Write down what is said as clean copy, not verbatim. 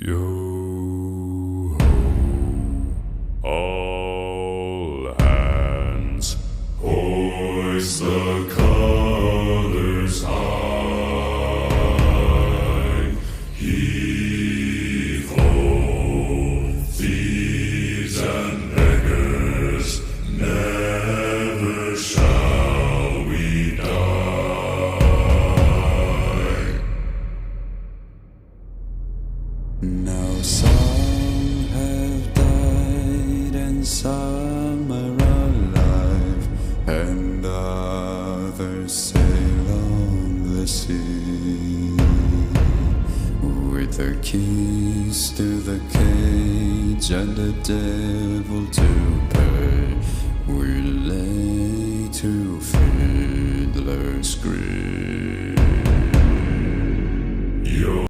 Yo ho, all hands, hoist the colors high. Heave ho, thieves and beggars, never shall we die. Now some have died and some are alive, and others sail on the sea. With the keys to the cage and the devil to pay, we lay to fiddler's grave.